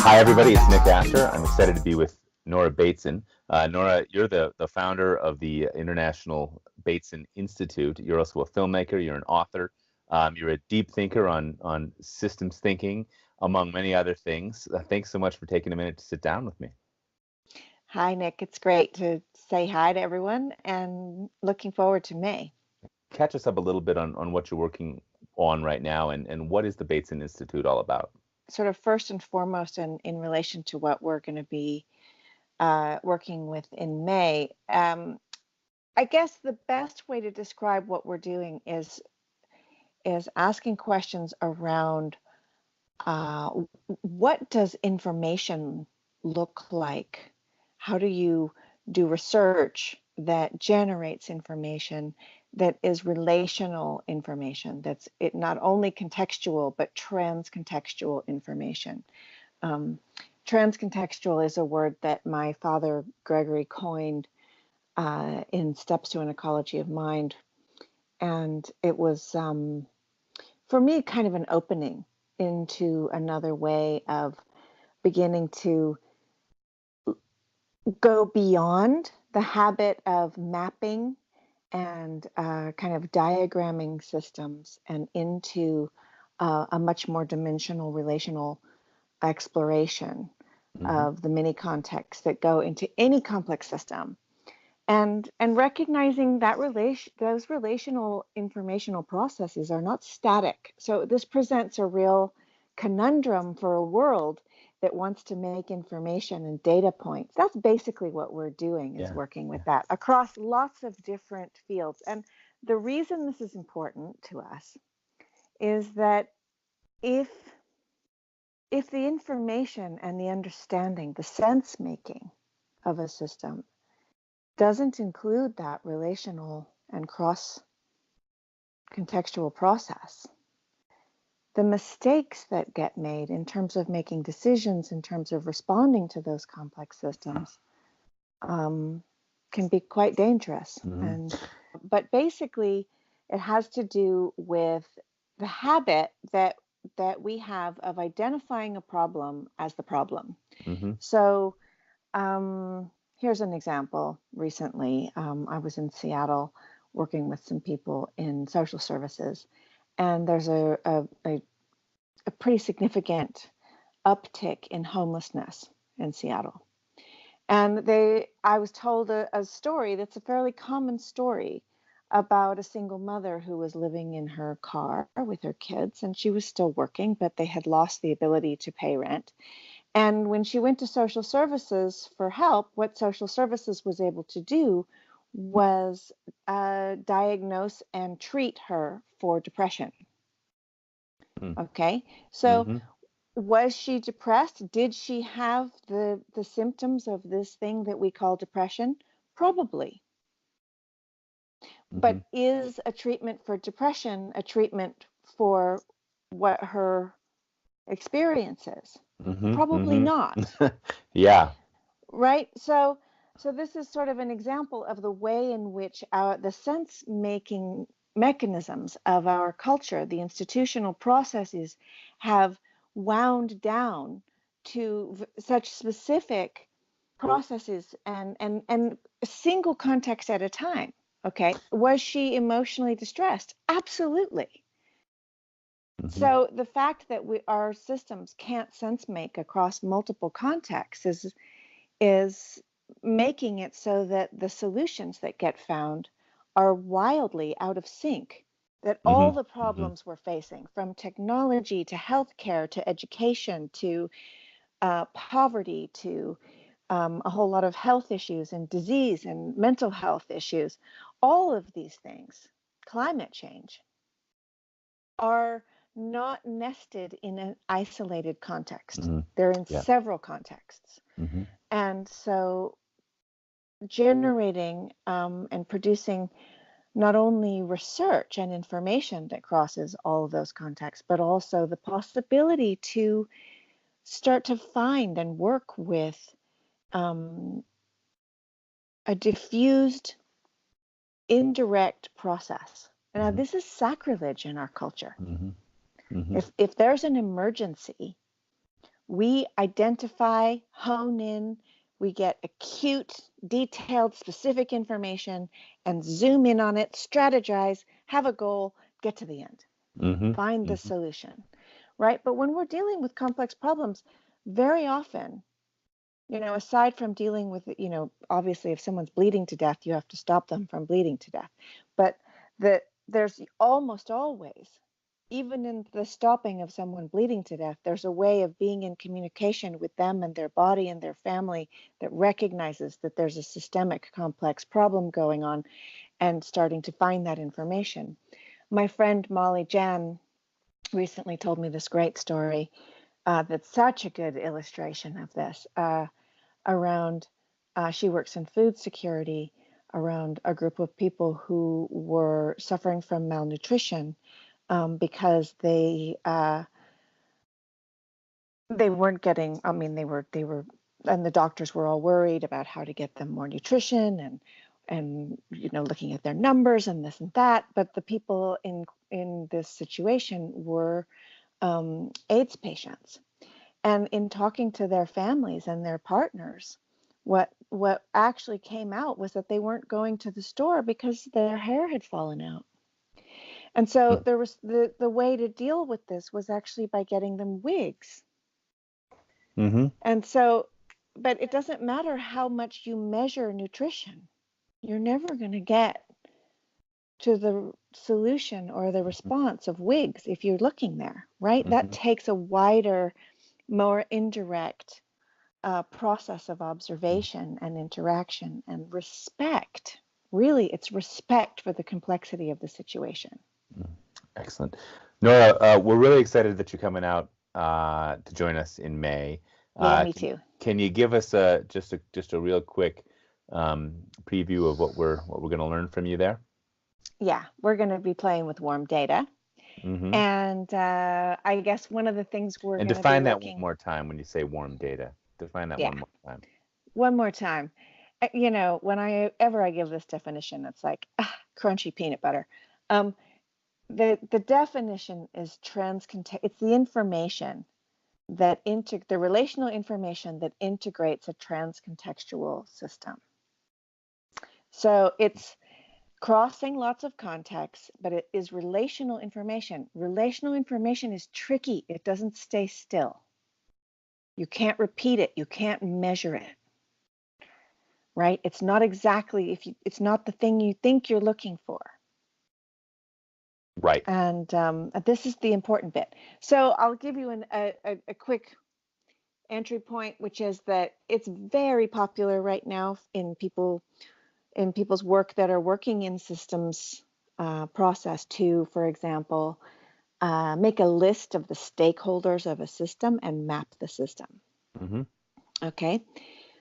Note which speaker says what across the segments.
Speaker 1: Hi, everybody. It's Nick Aster. I'm excited to be with Nora Bateson. Nora, you're the founder of the International Bateson Institute. You're also a filmmaker. You're an author. You're a deep thinker on systems thinking, among many other things. Thanks so much for taking a minute to sit down with me.
Speaker 2: Hi, Nick. It's great to say hi to everyone and looking forward to May.
Speaker 1: Catch us up a little bit on what you're working on right now and what is the Bateson Institute all about?
Speaker 2: Sort of first and foremost, in relation to what we're going to be working with in May, I guess the best way to describe what we're doing is asking questions around what does information look like? How do you do research that generates information that is relational information, that's it not only contextual, but trans-contextual information? Trans-contextual is a word that my father, Gregory, coined in Steps to an Ecology of Mind. And it was, for me, kind of an opening into another way of beginning to go beyond the habit of mapping and kind of diagramming systems and into a much more dimensional relational exploration of the many contexts that go into any complex system, and recognizing that those relational informational processes are not static. So this presents a real conundrum for a world that wants to make information and data points. That's basically what we're doing, is working with that across lots of different fields. And the reason this is important to us is that if the information and the understanding, the sense making of a system doesn't include that relational and cross contextual process, the mistakes that get made in terms of making decisions, in terms of responding to those complex systems, can be quite dangerous. But basically, it has to do with the habit that we have of identifying a problem as the problem. So here's an example. Recently, I was in Seattle working with some people in social services, and there's a pretty significant uptick in homelessness in Seattle. And I was told a story that's a fairly common story about a single mother who was living in her car with her kids, and she was still working, but they had lost the ability to pay rent. And when she went to social services for help, what social services was able to do was diagnose and treat her for depression. Okay, so was she depressed? Did she have the symptoms of this thing that we call depression? Probably. But is a treatment for depression a treatment for what her experience is? Probably not.
Speaker 1: Yeah.
Speaker 2: Right? So this is sort of an example of the way in which the sense-making mechanisms of our culture, the institutional processes, have wound down to such specific processes and a single context at a time. Okay, was she emotionally distressed? Absolutely. So the fact that our systems can't sense make across multiple contexts is making it so that the solutions that get found are wildly out of sync, that all the problems we're facing, from technology to healthcare to education to poverty to a whole lot of health issues and disease and mental health issues, all of these things, climate change, are not nested in an isolated context. They're in several contexts. And so generating and producing not only research and information that crosses all of those contexts, but also the possibility to start to find and work with a diffused, indirect process. Now, this is sacrilege in our culture. If there's an emergency, We identify, hone in, we get acute, detailed, specific information and zoom in on it, strategize, have a goal, get to the end, find the solution, right? But when we're dealing with complex problems, very often, aside from dealing with, obviously if someone's bleeding to death, you have to stop them from bleeding to death. But there's almost always, even in the stopping of someone bleeding to death, there's a way of being in communication with them and their body and their family that recognizes that there's a systemic complex problem going on and starting to find that information. My friend Molly Jan recently told me this great story that's such a good illustration of this around, she works in food security, around a group of people who were suffering from malnutrition because they weren't getting, they were, and the doctors were all worried about how to get them more nutrition and looking at their numbers and this and that. But the people in this situation were AIDS patients. And in talking to their families and their partners, what actually came out was that they weren't going to the store because their hair had fallen out. And so there was the way to deal with this was actually by getting them wigs. And so, but it doesn't matter how much you measure nutrition, you're never going to get to the solution or the response of wigs if you're looking there, right? That takes a wider, more indirect process of observation and interaction and respect. Really, it's respect for the complexity of the situation.
Speaker 1: Excellent. Nora, we're really excited that you're coming out to join us in May.
Speaker 2: Yeah, me too.
Speaker 1: Can you give us just a real quick preview of what we're going to learn from you there?
Speaker 2: Yeah, we're going to be playing with warm data. And I guess one of the things we're going to be
Speaker 1: define that one more time when you say warm data. Define that one more time.
Speaker 2: One more time. Whenever I give this definition, it's like crunchy peanut butter. The definition is it's the information that the relational information that integrates a transcontextual system. So it's crossing lots of contexts, but it is relational information. Relational information is tricky. It doesn't stay still. You can't repeat it. You can't measure it. Right? It's not exactly, it's not the thing you think you're looking for.
Speaker 1: Right.
Speaker 2: And this is the important bit. So I'll give you a quick entry point, which is that it's very popular right now in people's work that are working in systems process to, for example, make a list of the stakeholders of a system and map the system. Okay,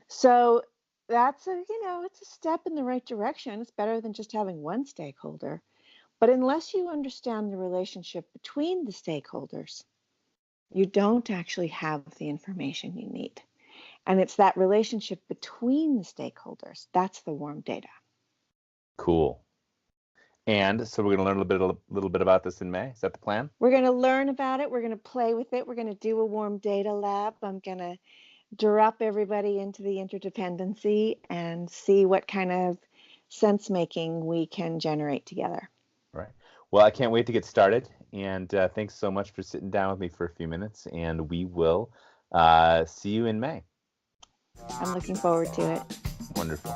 Speaker 2: so that's it's a step in the right direction. It's better than just having one stakeholder. But unless you understand the relationship between the stakeholders, you don't actually have the information you need. And it's that relationship between the stakeholders. That's the warm data.
Speaker 1: Cool. And so we're going to learn a little bit about this in May. Is that the plan?
Speaker 2: We're going to learn about it. We're going to play with it. We're going to do a warm data lab. I'm going to drop everybody into the interdependency and see what kind of sense making we can generate together.
Speaker 1: Right. Well, I can't wait to get started. And thanks so much for sitting down with me for a few minutes. And we will see you in May.
Speaker 2: I'm looking forward to it.
Speaker 1: Wonderful.